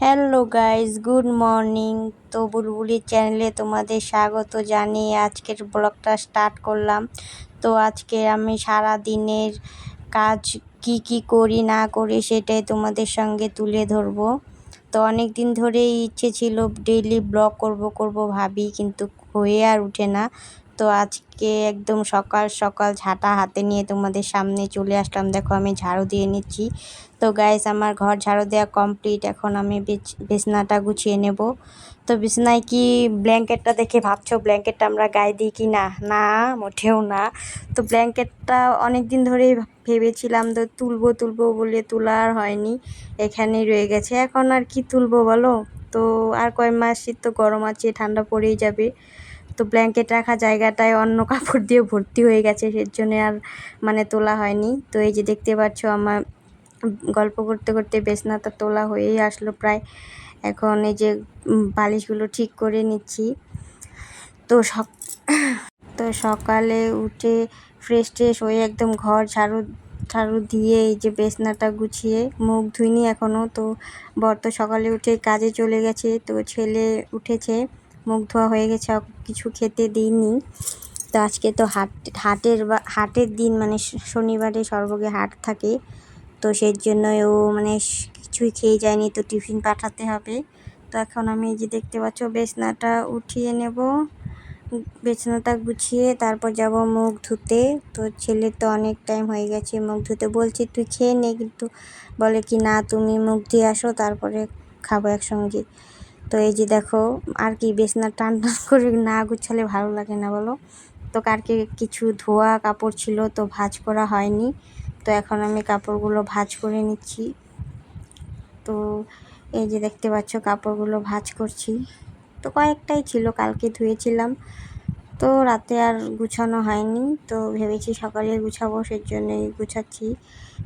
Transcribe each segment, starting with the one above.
Hello guys, good morning. তো বুলবুলি চ্যানেলে তোমাদের স্বাগত জানিয়ে আজকের ব্লগটা স্টার্ট করলাম। তো আজকে আমি সারা দিনের কাজ কি কি করি না করি সেটাই তোমাদের সঙ্গে তুলে ধরবো। তো অনেক দিন ধরেই ইচ্ছে ছিল ডেইলি ব্লগ করব ভাবি, কিন্তু হয়ে আর উঠে না। তো আজকে একদম সকাল সকাল ঝাঁটা হাতে নিয়ে তোমাদের সামনে চলে আসলাম। দেখো আমি ঝাড়ু দিয়ে নিচ্ছি। তো গাইস, আমার ঘর ঝাড়ু দেওয়া কমপ্লিট। এখন আমি বিছনাটা গুছিয়ে নেব। তো বিছনায় কি ব্ল্যাঙ্কেটটা দেখে ভাবছো ব্ল্যাঙ্কেটটা আমরা গায়ে দিই কি না? না, মোটেও না। তো ব্ল্যাঙ্কেটটা অনেক দিন ধরেই ভেবেছিলাম তো তুলবো বলে তোলা আর হয়নি, এখানেই রয়ে গেছে। এখন আর কি তুলবো বলো? তো আর কয় মাসই তো গরম আছে, ঠান্ডা পড়েই যাবে। তো ব্ল্যাঙ্কেট রাখা জায়গাটায় অন্য কাপড় দিয়ে ভর্তি হয়ে গেছে, সেজন্য আর তোলা হয়নি। তো এই যে দেখতে পাচ্ছ, আমার গল্প করতে করতে বিছানাটা তোলা হয়েই আসলো প্রায়। এখন এই যে বালিশগুলো ঠিক করে নিচ্ছি। তো তো সকালে উঠে ফ্রেশ ট্রেশ হয়ে একদম ঘর ঝাড়ু ঝাড়ু দিয়ে এই যে বিছানাটা গুছিয়ে মুখ ধুইনি এখনও। তো বর তো সকালে উঠে কাজে চলে গেছে, তো ছেলে উঠেছে, মুখ ধোয়া হয়ে গেছে, কিছু খেতে দিইনি। তো আজকে তো হাটের দিন, শনিবারে সর্বগে হাট থাকে। তো সেই জন্য ও কিছুই খেয়ে যায়নি, তো টিফিন পাঠাতে হবে। তো এখন আমি এই যে দেখতে পাচ্ছ বিছানাটা উঠিয়ে নেব, বিছানাটা গুছিয়ে তারপর যাব মুখ ধুতে। তো ছেলের তো অনেক টাইম হয়ে গেছে মুখ ধুতে, বলছি তুই খেয়ে নে, কিন্তু বলে কি না তুমি মুখ দিয়ে আসো তারপরে খাবো একসঙ্গে। তো এই যে দেখো, আর কি বিছানা টান করে না গুছালে ভালো লাগে না বলো? তো কালকে কিছু ধোয়া কাপড় ছিল, তো ভাঁজ করা হয়নি। তো এখন আমি কাপড়গুলো ভাঁজ করে নিচ্ছি। তো এই যে দেখতে পাচ্ছ কাপড়গুলো ভাঁজ করছি। তো কয়েকটাই ছিল, কালকে ধুয়েছিলাম, তো রাতে আর গুছানো হয়নি। তো ভেবেছি সকালে গুছাবো, সেই জন্যই গুছাচ্ছি।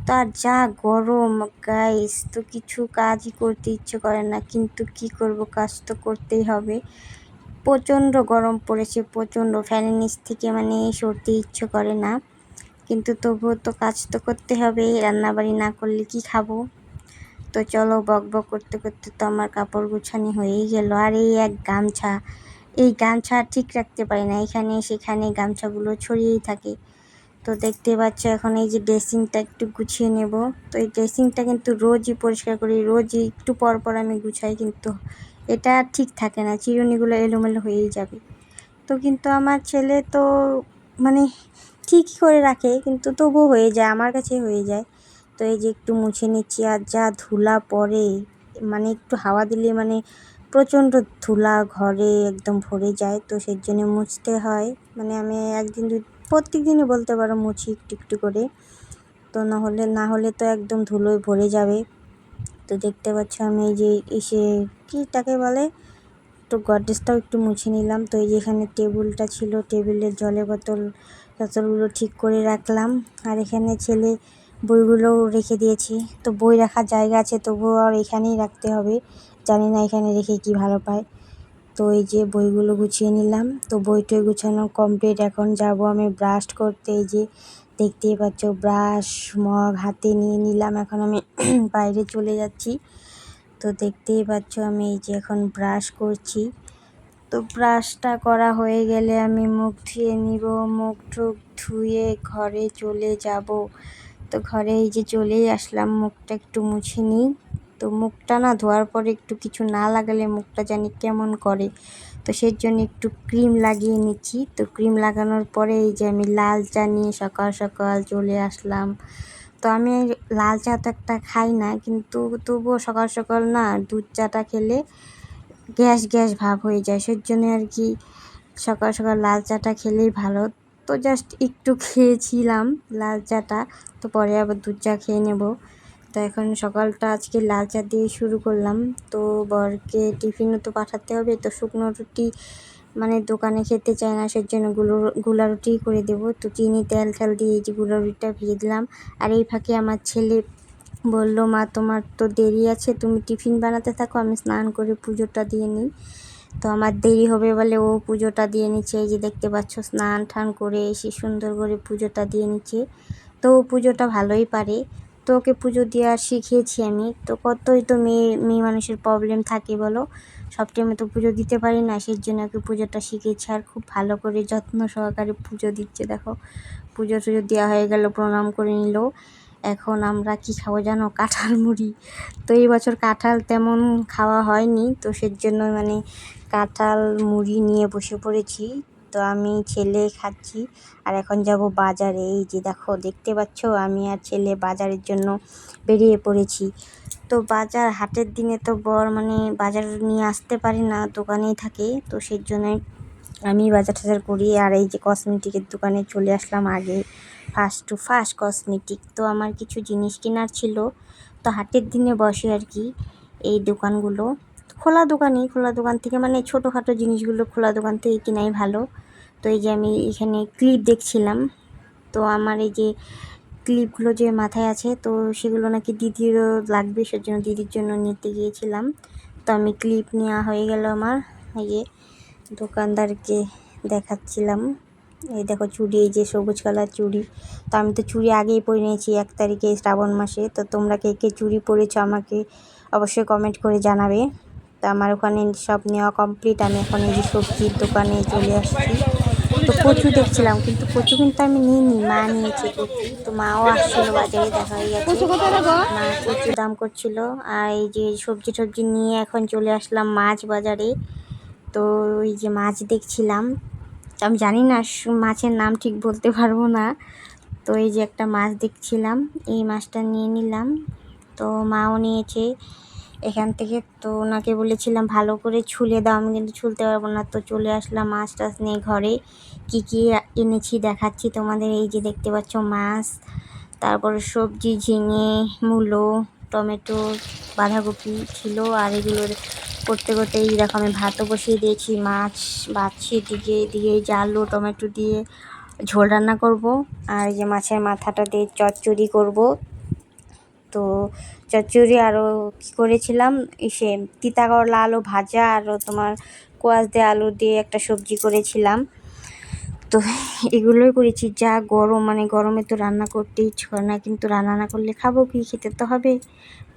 তো আর যা গরম গাইস, তো কিছু কাজই করতে ইচ্ছে করে না, কিন্তু কি করব, কাজ তো করতেই হবে। প্রচণ্ড গরম পড়েছে, প্রচণ্ড। ফ্যানের নিচ থেকে সরতে ইচ্ছে করে না, কিন্তু তবুও তো কাজ তো করতে হবে, রান্নাবাড়ি না করলে কি খাবো? তো চলো, বক বক করতে করতে তো আমার কাপড় গুছানি হয়েই গেল। আর এই এক গামছা, এই গামছা ঠিক রাখতে পারি না, এখানে সেখানে গামছাগুলো ছড়িয়েই থাকে। তো দেখতে পাচ্ছ এখন এই যে ড্রেসিংটা একটু গুছিয়ে নেব। তো এই ড্রেসিংটা কিন্তু রোজই পরিষ্কার করি, রোজই একটু পর পর আমি গুছাই, কিন্তু এটা ঠিক থাকে না, চিরুনিগুলো এলোমেলো হয়েই যাবে। তো কিন্তু আমার ছেলে তো মানে ঠিকই করে রাখে, কিন্তু তবুও হয়ে যায়, আমার কাছে হয়ে যায়। তো এই যে একটু মুছে নিচ্ছি। আর যা ধুলা পড়ে, একটু হাওয়া দিলে প্রচণ্ড ধুলা ঘরে একদম ভরে যায়। তো সেই জন্য মুছতে হয়, আমি প্রত্যেক দিনই বলতে পারো মুছি একটু একটু করে। তো না হলে তো একদম ধুলোয় ভরে যাবে। তো দেখতে পাচ্ছ আমি এই যে এসে কীটাকে বলে, তো গডরেজটাও একটু মুছে নিলাম। তো এই যে এখানে টেবিলটা ছিল, টেবিলের জলের বোতলগুলো ঠিক করে রাখলাম। আর এখানে ছেলে বইগুলোও রেখে দিয়েছি। তো বই রাখার জায়গা আছে, তবুও আর এখানেই রাখতে হবে, জানি না এখানে রেখে কি ভালো পায়। তো এই যে বইগুলো গুছিয়ে নিলাম। তো বইটই গুছানো কমপ্লিট। এখন যাব আমি ব্রাশ করতে। এই যে দেখতেই পাচ্ছ ব্রাশ মগ হাতে নিয়ে নিলাম, এখন আমি বাইরে চলে যাচ্ছি। তো দেখতেই পাচ্ছ আমি এই যে এখন ব্রাশ করছি। তো ব্রাশটা করা হয়ে গেলে আমি মুখ ধুয়ে নিব, মুখ টুখ ধুয়ে ঘরে চলে যাব। তো ঘরে এই যে চলেই আসলাম, মুখটা একটু মুছে নিই। তো মুখটা না ধোয়ার পরে একটু কিছু না লাগালে মুখটা জানি কেমন করে, তো সেই জন্য একটু ক্রিম লাগিয়ে নিচ্ছি। তো ক্রিম লাগানোর পরে এই যে আমি লাল চা নিয়ে সকাল সকাল চলে আসলাম। তো আমি লাল চা তো একটা খাই না, কিন্তু তবুও সকাল সকাল না দুধ চাটা খেলে গ্যাস গ্যাস ভাব হয়ে যায়, সেই জন্য আর কি সকাল সকাল লাল চাটা খেলেই ভালো। তো জাস্ট একটু খেয়েছিলাম লাল চাটা, তো পরে আবার দুধ চা খেয়ে নেব। তো এখন সকালটা আজকে লাল চা দিয়ে শুরু করলাম। তো বরকে টিফিনও তো পাঠাতে হবে, তো শুকনো রুটি দোকানে খেতে চায় না, সেই জন্য গুলা রুটি করে দেবো। তো চিনি তেল দিয়ে এই যে গুলা রুটিটা ভেজে দিলাম। আর এই ফাঁকে আমার ছেলে বলল, মা তোমার তো দেরি আছে, তুমি টিফিন বানাতে থাকো, আমি স্নান করে পুজোটা দিয়ে নিই। তো আমার দেরি হবে বলে ও পুজোটা দিয়ে নিচ্ছে। এই যে দেখতে পাচ্ছ স্নান টান করে এসে সুন্দর করে পুজোটা দিয়ে নিচ্ছে। তো ও পুজোটা ভালোই পারে, তো ওকে পুজো দেওয়া শিখিয়েছি আমি। তো কতই তো মেয়ে মেয়ে মানুষের প্রবলেম থাকে বলো, সব টাইমে তো পুজো দিতে পারি না, সেই জন্য ওকে পুজোটা শিখেছি। আর খুব ভালো করে যত্ন সহকারে পুজো দিচ্ছে দেখো। পুজো টুজো দেওয়া হয়ে গেল, প্রণাম করে নিল। এখন আমরা কি খাবো জানো? কাঁঠাল মুড়ি। তো এই বছর কাঁঠাল তেমন খাওয়া হয়নি, তো সেজন্য মানে কাঁঠাল মুড়ি নিয়ে বসে পড়েছি। তো আমি ছেলে খাচ্ছি, আর এখন যাব বাজারে। এই যে দেখো, দেখতে পাচ্ছ আমি আর ছেলে বাজারের জন্য বেরিয়ে পড়েছি। তো বাজার হাটের দিনে তো বর মানে বাজার নিয়ে আসতে পারি না, দোকানেই থাকে, তো সেই জন্যই আমি বাজার টাজার করি। আর এই যে কসমেটিকের দোকানে চলে আসলাম আগে, ফার্স্ট টু ফার্স্ট কসমেটিক। তো আমার কিছু জিনিস কেনার ছিল, তো হাটের দিনে বসে আর কি এই দোকানগুলো। খোলা দোকান থেকে মানে ছোটোখাটো জিনিসগুলো খোলা দোকান থেকে কেনাই ভালো। তো এই যে আমি এখানে ক্লিপ দেখছিলাম, তো আমার এই যে ক্লিপগুলো যে মাথায় আছে, তো সেগুলো নাকি দিদিরও লাগবে, সেজন্য দিদির জন্য নিতে গিয়েছিলাম। তো আমি ক্লিপ নেওয়া হয়ে গেল আমার। এই যে দোকানদারকে দেখাচ্ছিলাম, এই দেখো চুড়ি, এই যে সবুজ কালার চুড়ি। তো আমি তো চুড়ি আগেই পরে নিয়েছি 1 তারিখে শ্রাবণ মাসে। তো তোমরা কে কে চুড়ি পরেছো আমাকে অবশ্যই কমেন্ট করে জানাবে। তো আমার ওখানে সব নেওয়া কমপ্লিট। আমি এখন এই যে সবজির দোকানে চলে আসছি। তো কচু দেখছিলাম, কিন্তু কচু কিন্তু আমি নিইনি, মা নিয়েছে কচু। তো মাও আসছিল বাজারে, দেখা হয়ে গেছে। মা কচু দাম করছিল। আর এই যে সবজি টবজি নিয়ে এখন চলে আসলাম মাছ বাজারে। তো ওই যে মাছ দেখছিলাম, আমি জানি না মাছের নাম ঠিক বলতে পারবো না। তো এই যে একটা মাছ দেখছিলাম, এই মাছটা নিয়ে নিলাম। তো মাও নিয়েছে এখান থেকে। তো ওনাকে বলেছিলাম ভালো করে ছুলে দাও, আমি কিন্তু ছুলতে পারবো না। তো চলে আসলাম মাছ টাছ নিয়ে ঘরে। কি কি এনেছি দেখাচ্ছি তোমাদের। এই যে দেখতে পাচ্ছ মাছ, তারপরে সবজি ঝিঙে, মূলো, টমেটো, বাঁধাকপি ছিল। আর এগুলো করতে করতে এই দেখো আমি ভাতও বসিয়ে দিয়েছি, মাছ ভাজছি এদিকে এই যে আলু টমেটো দিয়ে ঝোল রান্না করব। আর এই যে মাছের মাথাটা দিয়ে চচ্চড়ি করব। তো চচ্চড়ি আরও কী করেছিলাম, সে তিতা করলা আলু ভাজা, আরও তোমার কোয়াশ দিয়ে আলু দিয়ে একটা সবজি করেছিলাম। তো এগুলোই করেছি। যা গরম, মানে গরমে তো রান্না করতেই ইচ্ছে করে না, কিন্তু রান্না না করলে খাবো কি, খেতে তো হবে।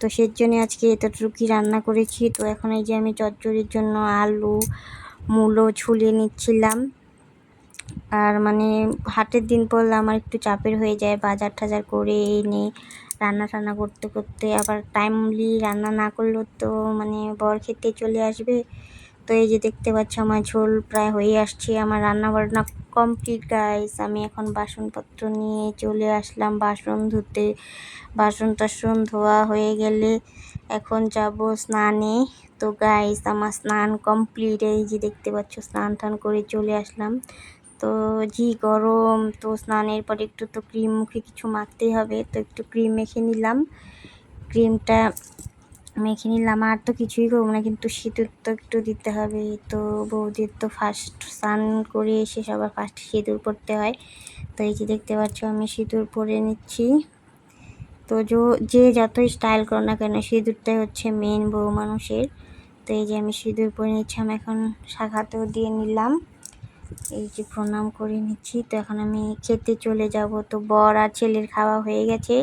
তো সেই জন্য আজকে এতটুকুই রান্না করেছি। তো এখন এই যে আমি চচ্চড়ির জন্য আলু মূলো ছুলে নিচ্ছিলাম। আর মানে হাটের দিন পড়লে আমার একটু চাপের হয়ে যায়, বাজার টাজার করে এনে রান্না টান্না করতে করতে। আবার টাইমলি রান্না না করলেও তো মানে বর খেতে চলে আসবে। তো এই যে দেখতে পাচ্ছ আমার ঝোল প্রায় হয়ে আসছে, আমার রান্না বান্না কমপ্লিট গাইস। আমি এখন বাসনপত্র নিয়ে চলে আসলাম বাসন ধুতে। বাসন টাসন ধোয়া হয়ে গেলে এখন যাব স্নানে। তো গাইস আমার স্নান কমপ্লিট, এই যে দেখতে পাচ্ছ স্নান টান করে চলে আসলাম। তো জি গরম, তো স্নানের পরে একটু তো ক্রিম মুখে কিছু মাখতেই হবে। তো একটু ক্রিম মেখে নিলাম, ক্রিমটা মেখে নিলাম। আর তো কিছুই করবো না, কিন্তু সিঁদুর তো একটু দিতে হবে। তো বৌদির তো ফার্স্ট স্নান করে এসে সবার ফার্স্ট সিঁদুর পরতে হয়। তো এই যে দেখতে পাচ্ছ আমি সিঁদুর পরে নিচ্ছি। তো যে যতই স্টাইল করো না কেন, সিঁদুরটাই হচ্ছে মেন বউ মানুষের। তো এই যে আমি সিঁদুর পরে নিচ্ছি, আমি এখন শাখাতেও দিয়ে নিলাম। এই যে প্রণাম করে নিচ্ছি। তো এখন আমি খেতে চলে যাব। তো বর আর ছেলের খাওয়া হয়ে গেছে।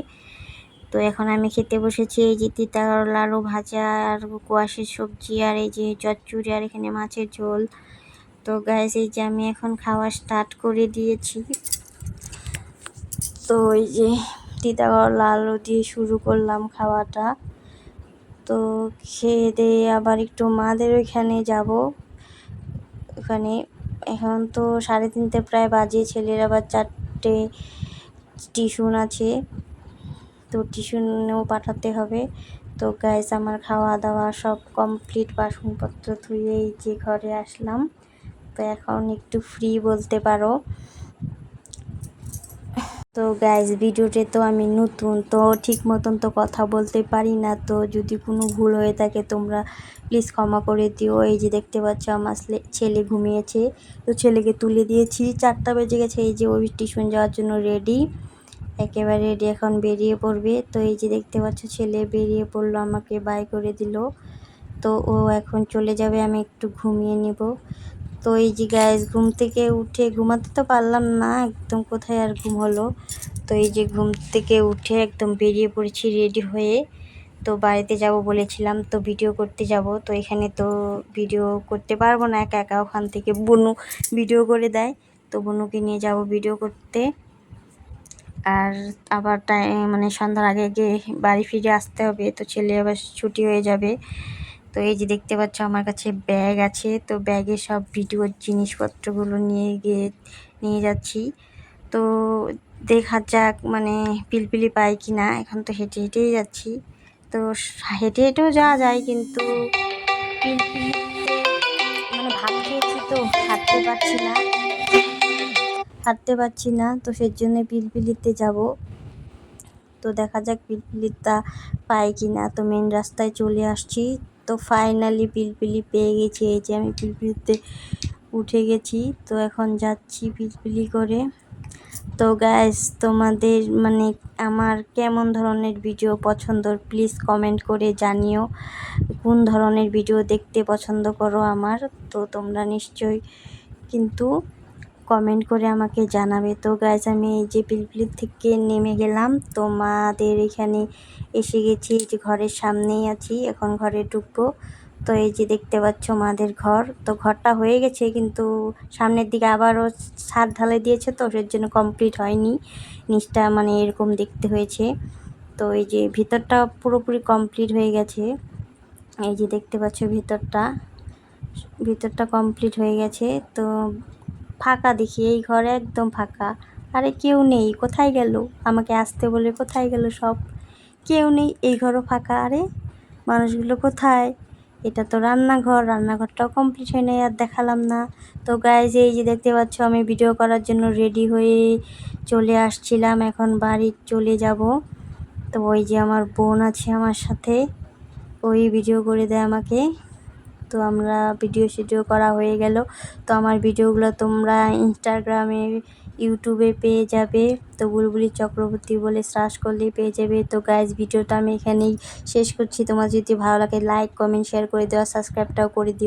তো এখন আমি খেতে বসেছি। এই যে তিতা করলা আলু ভাজা, আর কোয়াশের সবজি, আর এই যে চচ্চড়ি, আর এখানে মাছের ঝোল। তো গাইস এই যে আমি এখন খাওয়া স্টার্ট করে দিয়েছি। তো এই যে তিতা করলা আলু দিয়ে শুরু করলাম খাওয়াটা। তো খেয়ে দিয়ে আবার একটু মাদের ওইখানে যাব। ওখানে এখন তো 3:30 প্রায় বাজে, ছেলের আবার 4টে টিউশন আছে, তো টিউশনেও পাঠাতে হবে। তো গাইস আমার খাওয়া দাওয়া সব কমপ্লিট, বাসনপত্র ধুয়ে এই যে ঘরে আসলাম। তো এখন একটু ফ্রি বলতে পারো। তো গাইস ভিডিওতে তো আমি নতুন, তো ঠিক মতন তো কথা বলতে পারি না। তো যদি কোনো ভুল হয়ে থাকে তোমরা প্লিজ ক্ষমা করে দিও। এই যে দেখতে পাচ্ছ আমার ছেলে ঘুমিয়েছে, তো ছেলেকে তুলে দিয়েছি, 4টা বেজে গেছে। এই যে ওই টিউশন যাওয়ার জন্য রেডি, একেবারে রেডি, এখন বেরিয়ে পড়বে। তো এই যে দেখতে পাচ্ছ ছেলে বেরিয়ে পড়লো, আমাকে বাই করে দিল। তো ও এখন চলে যাবে, আমি একটু ঘুমিয়ে নেব। তো এই যে গাইস ঘুম থেকে উঠে ঘুমাতে তো পারলাম না, একদম কোথায় আর ঘুম হলো। তো এই যে ঘুম থেকে উঠে একদম বেরিয়ে পড়েছি রেডি হয়ে। তো বাড়িতে যাব বলেছিলাম, তো ভিডিও করতে যাব। তো এখানে তো ভিডিও করতে পারবো না একা একা, ওখান থেকে বুনু ভিডিও করে দেয়। তো বুনুকে নিয়ে যাব ভিডিও করতে। আর আবার মানে সন্ধ্যার আগে আগে বাড়ি ফিরে আসতে হবে, তো ছেলে আবার ছুটি হয়ে যাবে। তো এই যে দেখতে পাচ্ছ আমার কাছে ব্যাগ আছে, তো ব্যাগে সব ভিডিওর জিনিসপত্রগুলো নিয়ে যাচ্ছি। তো দেখা যাক মানে পিলপিলি পাই কি না। এখন তো হেঁটে হেঁটেই যাচ্ছি। তো হেঁটে হেঁটেও যাওয়া যায়, কিন্তু পিলপিলিতে মানে ভাত খেয়েছি তো হাঁটতে পারছি না, তো সেই জন্য পিলপিলিতে যাব। তো দেখা যাক পিলপিলিটা পাই কি না। তো মেন রাস্তায় চলে আসছি। তো ফাইনালি পিলপিলি পেয়ে গেছি। এই যে আমি পিলপিলিতে উঠে গেছি। তো এখন যাচ্ছি পিলপিলি করে। তো গাইস তোমাদের মানে আমার কেমন ধরনের ভিডিও পছন্দ প্লিজ কমেন্ট করে জানিও। কোন ধরনের ভিডিও দেখতে পছন্দ করো আমার, তো তোমরা নিশ্চয়ই কিন্তু কমেন্ট করে আমাকে জানাবে। তো গাইস আমি এই যে পিলপিলি থেকে নেমে গেলাম, তোমাদের এখানে এসে গেছি। এই যে ঘরের সামনেই আছি, এখন ঘরে ঢুকবো। তো এই যে দেখতে পাচ্ছ মাদের ঘর। তো ঘরটা হয়ে গেছে, কিন্তু সামনের দিকে আবারও ছাদ ঢালাই দিয়েছে, তো সের জন্য কমপ্লিট হয়নি। নিচটা মানে এরকম দেখতে হয়েছে। তো এই যে ভিতরটা পুরোপুরি কমপ্লিট হয়ে গেছে। এই যে দেখতে পাচ্ছ ভিতরটা কমপ্লিট হয়ে গেছে। তো ফাঁকা দেখি, এই ঘরে একদম ফাঁকা। আরে কেউ নেই, কোথায় গেল? আমাকে আসতে বলে কোথায় গেল সব? কেউ নেই, এই ঘরও ফাঁকা। আরে মানুষগুলো কোথায়? এটা তো রান্নাঘরটাও কমপ্লিট হয় নাই, আর দেখালাম না। তো গাইজ এই যে দেখতে পাচ্ছ আমি ভিডিও করার জন্য রেডি হয়ে চলে আসছিলাম, এখন বাড়ি চলে যাব। তো ওই যে আমার বোন আছে আমার সাথে, ওই ভিডিও করে দেয় আমাকে। তো আমরা ভিডিও করা হয়ে গেল। তো আমার ভিডিওগুলো তোমরা ইনস্টাগ্রামে ইউটিউবে পেয়ে যাবে। তো বুলবুলি চক্রবর্তী বলে সার্চ করলেই পেয়ে যাবে। তো গাইজ ভিডিওটা আমি এখানেই শেষ করছি। তোমার যদি ভালো লাগে লাইক কমেন্ট শেয়ার করে দেওয়া, সাবস্ক্রাইবটাও করে দিও।